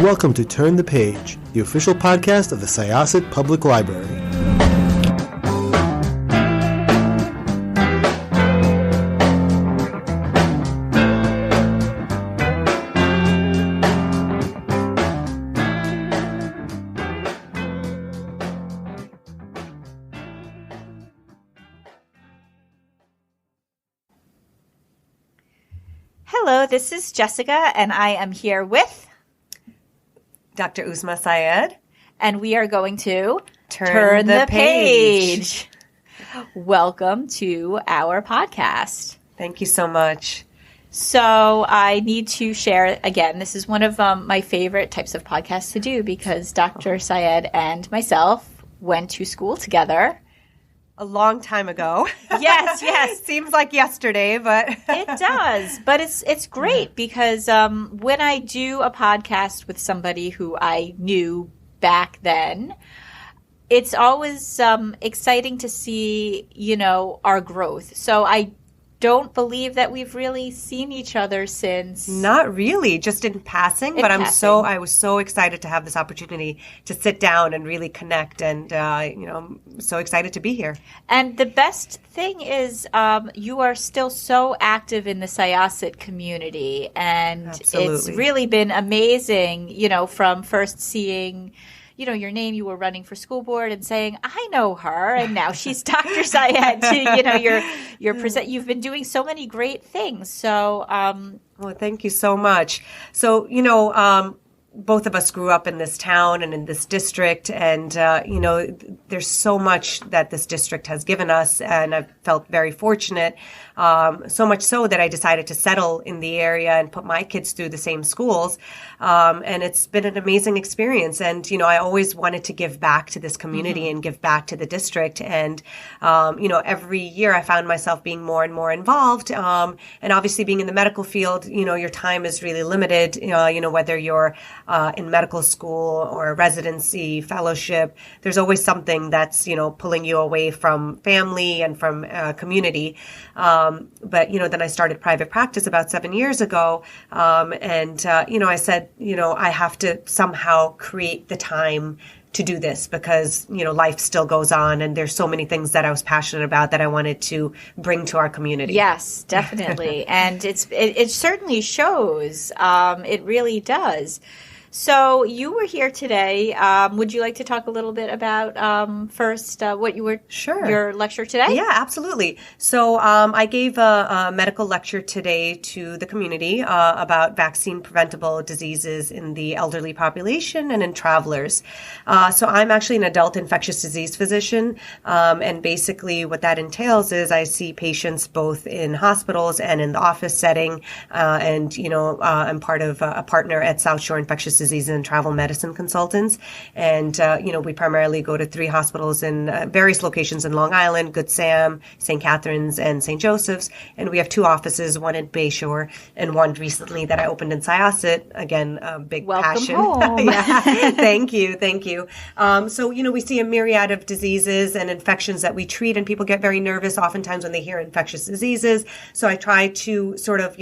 Welcome to Turn the Page, the official podcast of the Syosset Public Library. Hello, this is Jessica, and I am here with Dr. Uzma Syed. And we are going to turn the page. Welcome to our podcast. Thank you so much. So I need to share, again, this is one of my favorite types of podcasts to do because Dr. Syed and myself went to school together. A long time ago. Yes. Seems like yesterday, but it does. But it's great because when I do a podcast with somebody who I knew back then, it's always exciting to see, our growth. So I don't believe that we've really seen each other since. Not really, just in passing. But I was so excited to have this opportunity to sit down and really connect, and I'm so excited to be here. And the best thing is, you are still so active in the Syosset community, and Absolutely. It's really been amazing. From first seeing your name, you were running for school board and saying, I know her, and now she's Dr. Syed. You've been doing so many great things. So, well, thank you so much. So, both of us grew up in this town and in this district, and, there's so much that this district has given us, and I've felt very fortunate, so much so that I decided to settle in the area and put my kids through the same schools, and it's been an amazing experience, and, I always wanted to give back to this community and give back to the district, and, every year I found myself being more and more involved, and obviously being in the medical field, your time is really limited, whether you're in medical school or residency, fellowship, there's always something that's, pulling you away from family and from community. But, then I started private practice about 7 years ago. I said, I have to somehow create the time to do this because, life still goes on and there's so many things that I was passionate about that I wanted to bring to our community. Yes, definitely. And it certainly shows. It really does. So you were here today. Would you like to talk a little bit about first what you were your lecture today? Yeah, absolutely. So I gave a medical lecture today to the community about vaccine preventable diseases in the elderly population and in travelers. So I'm actually an adult infectious disease physician, and basically what that entails is I see patients both in hospitals and in the office setting, and I'm part of a partner at South Shore Infectious Disease and Travel Medicine Consultants. And, we primarily go to 3 hospitals in various locations in Long Island, Good Sam, St. Catherine's, and St. Joseph's. And we have 2 offices, one in Bayshore and one recently that I opened in Syosset. Again, a big passion. Welcome home. Yeah. Thank you. So, we see a myriad of diseases and infections that we treat, and people get very nervous oftentimes when they hear infectious diseases. So I try to sort of,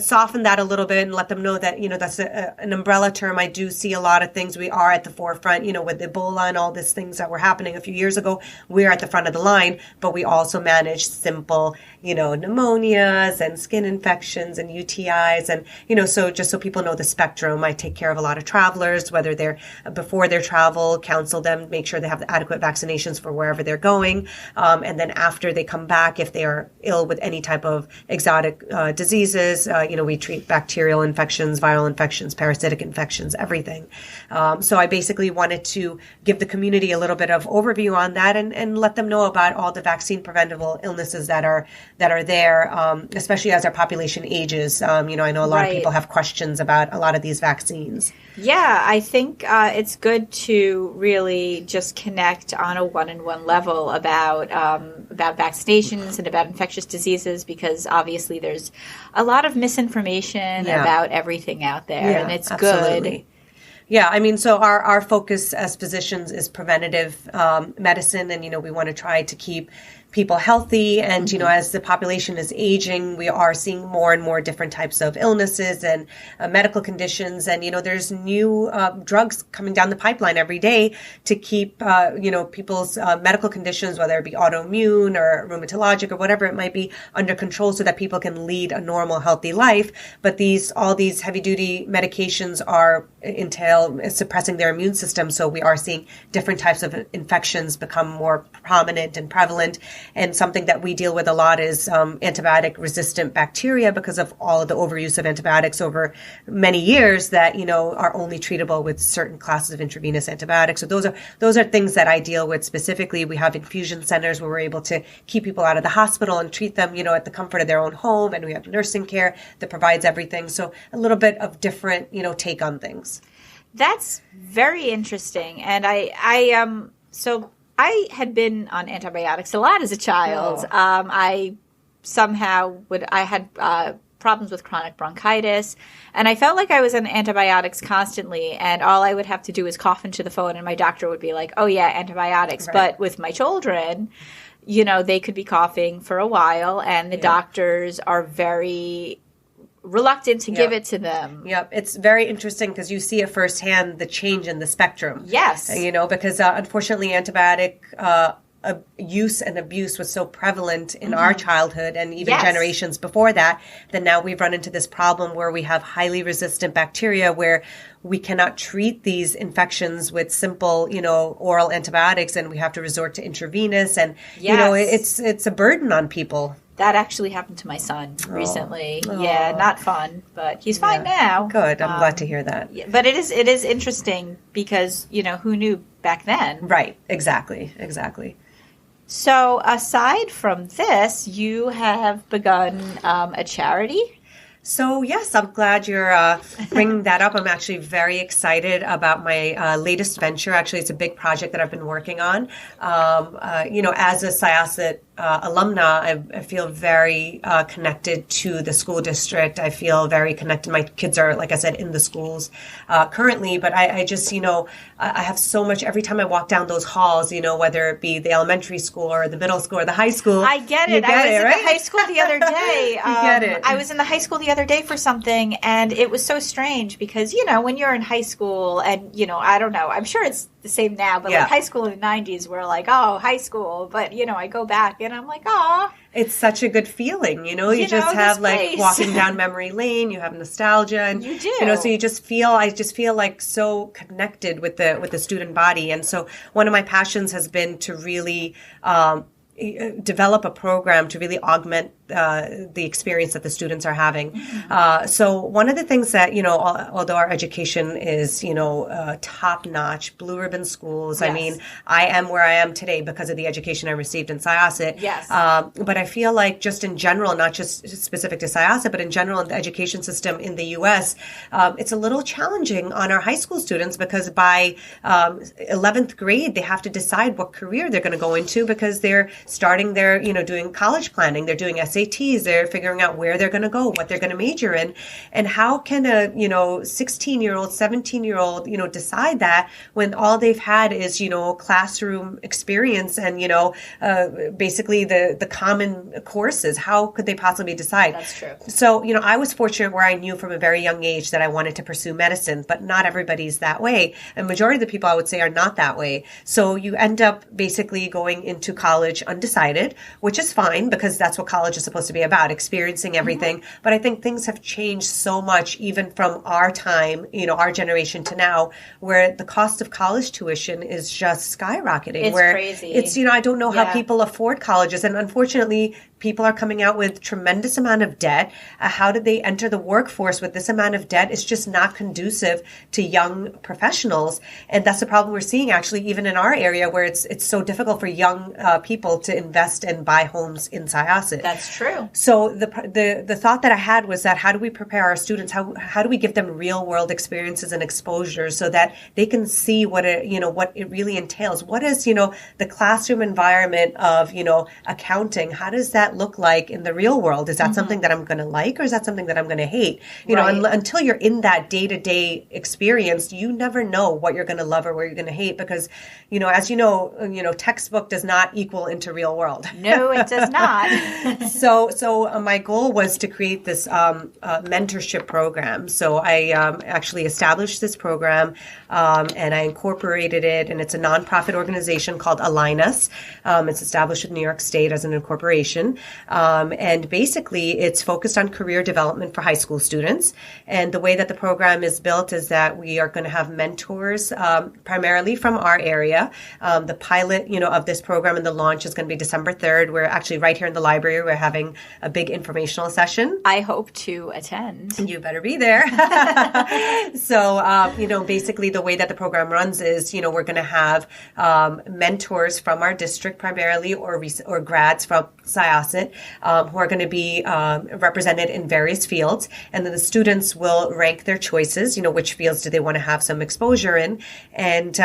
soften that a little bit and let them know that, that's an umbrella term. I do see a lot of things. We are at the forefront, with Ebola and all these things that were happening a few years ago. We're at the front of the line, but we also manage simple, pneumonias and skin infections and UTIs. And, so just so people know the spectrum, I take care of a lot of travelers, whether they're before their travel, counsel them, make sure they have the adequate vaccinations for wherever they're going. And then after they come back, if they are ill with any type of exotic diseases, we treat bacterial infections, viral infections, parasitic infections, everything. So I basically wanted to give the community a little bit of overview on that and let them know about all the vaccine preventable illnesses that are there, especially as our population ages. I know a lot of people have questions about a lot of these vaccines. Yeah, I think it's good to really just connect on a one-on-one level about vaccinations and about infectious diseases because obviously there's a lot of misinformation about everything out there, and it's absolutely. Good. Yeah, I mean, so our focus as physicians is preventative medicine, and we want to try to keep people healthy. And, as the population is aging, we are seeing more and more different types of illnesses and medical conditions. And, there's new drugs coming down the pipeline every day to keep, people's medical conditions, whether it be autoimmune or rheumatologic or whatever it might be, under control so that people can lead a normal, healthy life. But all these heavy duty medications entail suppressing their immune system. So we are seeing different types of infections become more prominent and prevalent. And something that we deal with a lot is antibiotic resistant bacteria, because of all of the overuse of antibiotics over many years that, are only treatable with certain classes of intravenous antibiotics. So those are things that I deal with specifically. We have infusion centers where we're able to keep people out of the hospital and treat them, at the comfort of their own home. And we have nursing care that provides everything. So a little bit of different, take on things. That's very interesting. And so I had been on antibiotics a lot as a child. Oh. I had problems with chronic bronchitis, and I felt like I was on antibiotics constantly, and all I would have to do is cough into the phone and my doctor would be like, oh yeah, antibiotics. Right. But with my children, they could be coughing for a while, and the doctors are very reluctant to give it to them. Yep. It's very interesting because you see it firsthand, the change in the spectrum. Yes. Because unfortunately antibiotic use and abuse was so prevalent in our childhood and even generations before that now we've run into this problem where we have highly resistant bacteria where we cannot treat these infections with simple, oral antibiotics, and we have to resort to intravenous, and it's a burden on people. That actually happened to my son recently. Oh. Yeah, not fun, but he's fine now. Good. I'm glad to hear that. Yeah, but it is interesting because, who knew back then? Right. Exactly. So aside from this, you have begun a charity. So yes, I'm glad you're bringing that up. I'm actually very excited about my latest venture. Actually, it's a big project that I've been working on. As a Syosset alumna, I feel very connected to the school district. I feel very connected. My kids are, like I said, in the schools currently, but I just, I have so much, every time I walk down those halls, whether it be the elementary school or the middle school or the high school. I get it. I was in the high school the other day. You get it. I was in the high school the other day for something, and it was so strange because, when you're in high school and, I don't know, I'm sure it's the same now, but like high school in the 90s, we're like, oh, high school. But, I go back and I'm like, oh. It's such a good feeling, you just have like walking down memory lane, you have nostalgia, and you do. So I just feel like so connected with the student body. And so one of my passions has been to really develop a program to really augment the experience that the students are having. So one of the things that, although our education is, top notch, blue ribbon schools, yes. I mean, I am where I am today because of the education I received in Syosset. Yes. But I feel like just in general, not just specific to Syosset, but in general in the education system in the U.S., it's a little challenging on our high school students because by 11th grade, they have to decide what career they're going to go into because they're starting their, doing college planning, they're doing SATs, they're figuring out where they're going to go, what they're going to major in. And how can a, 16-year-old, 17-year-old, decide that when all they've had is, classroom experience and, basically the common courses? How could they possibly decide? That's true. So, I was fortunate where I knew from a very young age that I wanted to pursue medicine, but not everybody's that way. And majority of the people I would say are not that way. So you end up basically going into college undecided, which is fine because that's what college is supposed to be about, experiencing everything. Mm-hmm. But I think things have changed so much even from our time, our generation to now, where the cost of college tuition is just skyrocketing. It's where crazy. It's, I don't know how people afford colleges. And unfortunately, people are coming out with tremendous amount of debt. How did they enter the workforce with this amount of debt? It's just not conducive to young professionals. And that's the problem we're seeing actually even in our area where it's so difficult for young people to invest and buy homes in Syosset. That's true. So the thought that I had was that how do we prepare our students? How do we give them real world experiences and exposure so that they can see what it really entails? What is, the classroom environment of, accounting? How does that look like in the real world? Is that something that I'm going to like, or is that something that I'm going to hate? Until you're in that day-to-day experience, you never know what you're going to love or what you're going to hate because, as textbook does not equal into real world. No, it does not. So my goal was to create this mentorship program. So I actually established this program and I incorporated it, and it's a nonprofit organization called Align Us. It's established in New York State as an incorporation. And basically, it's focused on career development for high school students. And the way that the program is built is that we are going to have mentors primarily from our area. The pilot, of this program and the launch is going to be December 3rd. We're actually right here in the library. We're having a big informational session. I hope to attend. You better be there. So, basically the way that the program runs is, we're going to have mentors from our district primarily or grads from Syosset who are going to be represented in various fields. And then the students will rank their choices, which fields do they want to have some exposure in. And,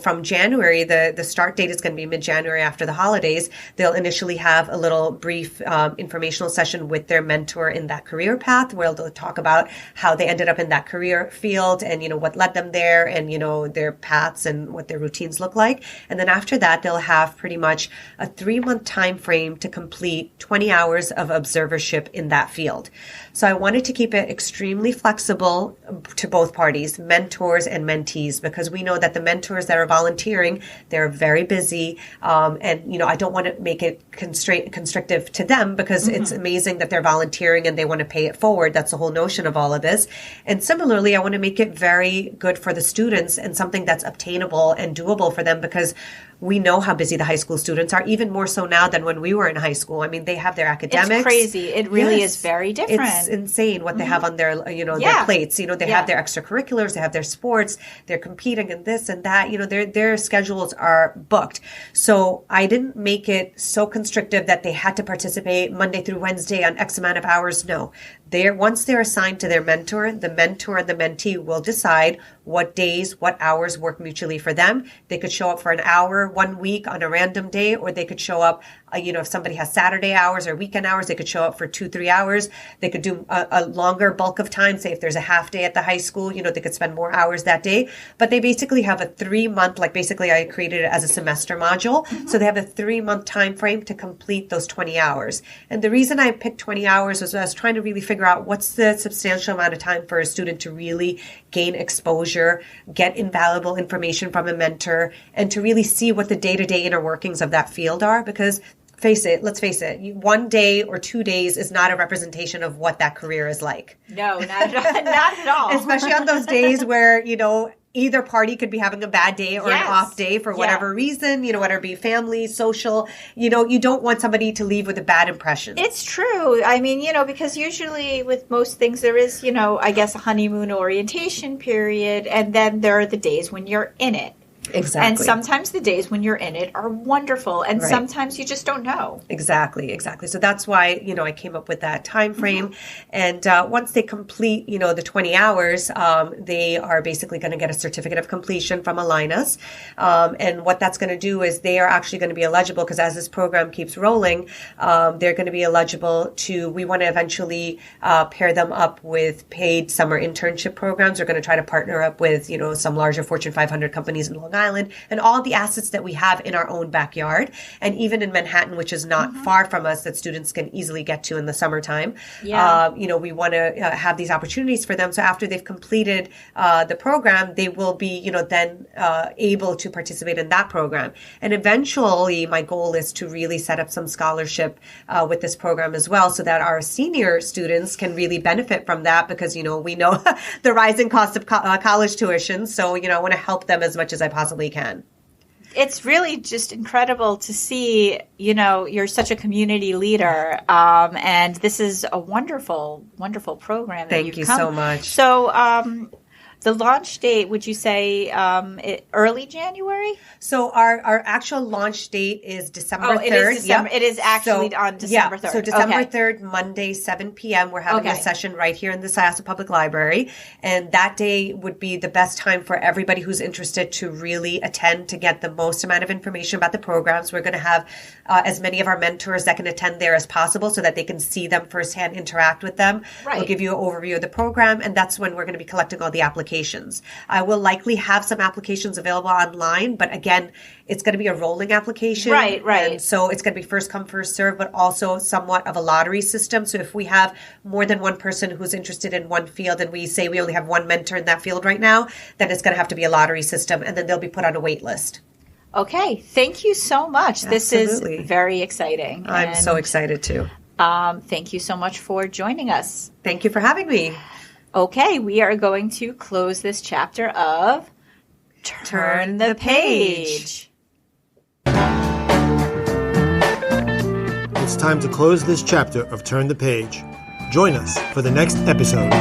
from January, the start date is going to be mid-January after the holidays. They'll initially have a little brief informational session with their mentor in that career path where they'll talk about how they ended up in that career field and, what led them there and, their paths and what their routines look like. And then after that, they'll have pretty much a 3-month time frame to complete 20 hours of observership in that field. So I wanted to keep it extremely flexible to both parties, mentors and mentees, because we know that the mentors that are volunteering, they're very busy. And, I don't want to make it constrictive to them because it's amazing that they're volunteering and they want to pay it forward. That's the whole notion of all of this. And similarly, I want to make it very good for the students and something that's obtainable and doable for them because we know how busy the high school students are, even more so now than when we were in high school. I mean, they have their academics. It's crazy. It really is very different. It's insane what they have on their, their plates. They have their extracurriculars, they have their sports, they're competing in this and that. Their schedules are booked. So I didn't make it so constrictive that they had to participate Monday through Wednesday on X amount of hours. No. Once they're assigned to their mentor and the mentee will decide what days, what hours work mutually for them. They could show up for an hour 1 week on a random day, or they could show up, if somebody has Saturday hours or weekend hours, they could show up for 2-3 hours. They could do a longer bulk of time. Say if there's a half day at the high school, they could spend more hours that day. But they basically have a 3-month, basically I created it as a semester module. So they have a 3-month time frame to complete those 20 hours. And the reason I picked 20 hours was I was trying to really figure out what's the substantial amount of time for a student to really gain exposure, get invaluable information from a mentor, and to really see what the day-to-day inner workings of that field are. Because let's face it, 1 day or 2 days is not a representation of what that career is like. No, not at all. Especially on those days where, either party could be having a bad day or an off day for whatever reason, whether it be family, social, you don't want somebody to leave with a bad impression. It's true. I mean, because usually with most things there is, I guess a honeymoon orientation period, and then there are the days when you're in it. Exactly. And sometimes the days when you're in it are wonderful, and sometimes you just don't know. Exactly. So that's why, I came up with that time frame. And once they complete, the 20 hours, they are basically going to get a certificate of completion from Align Us. And what that's going to do is they are actually going to be eligible, because as this program keeps rolling, they're going to be eligible we want to eventually pair them up with paid summer internship programs. We're going to try to partner up with, some larger Fortune 500 companies in Long Island and all the assets that we have in our own backyard, and even in Manhattan, which is not far from us, that students can easily get to in the summertime. We want to have these opportunities for them. So after they've completed the program, they will be, then able to participate in that program. And eventually, my goal is to really set up some scholarship with this program as well, so that our senior students can really benefit from that, because, we know the rising cost of college tuition. So, I want to help them as much as I possibly can. It's really just incredible to see, you're such a community leader. And this is a wonderful, wonderful program. Thank you so much. So, the launch date, would you say early January? So our actual launch date is December 3rd. It is December. It is actually on December 3rd. So December 3rd, Monday, 7 p.m., we're having a session right here in the Syosset Public Library. And that day would be the best time for everybody who's interested to really attend, to get the most amount of information about the programs. We're going to have as many of our mentors that can attend there as possible, so that they can see them firsthand, interact with them. Right. We'll give you an overview of the program, and that's when we're going to be collecting all the applications applications. I will likely have some applications available online, but again, it's going to be a rolling application. Right. And so it's going to be first come, first serve, but also somewhat of a lottery system. So if we have more than one person who's interested in one field and we say we only have one mentor in that field right now, then it's going to have to be a lottery system, and then they'll be put on a wait list. Okay. Thank you so much. Absolutely. This is very exciting. I'm so excited too. Thank you so much for joining us. Thank you for having me. Okay, we are going to close this chapter of Turn the Page. It's time to close this chapter of Turn the Page. Join us for the next episode.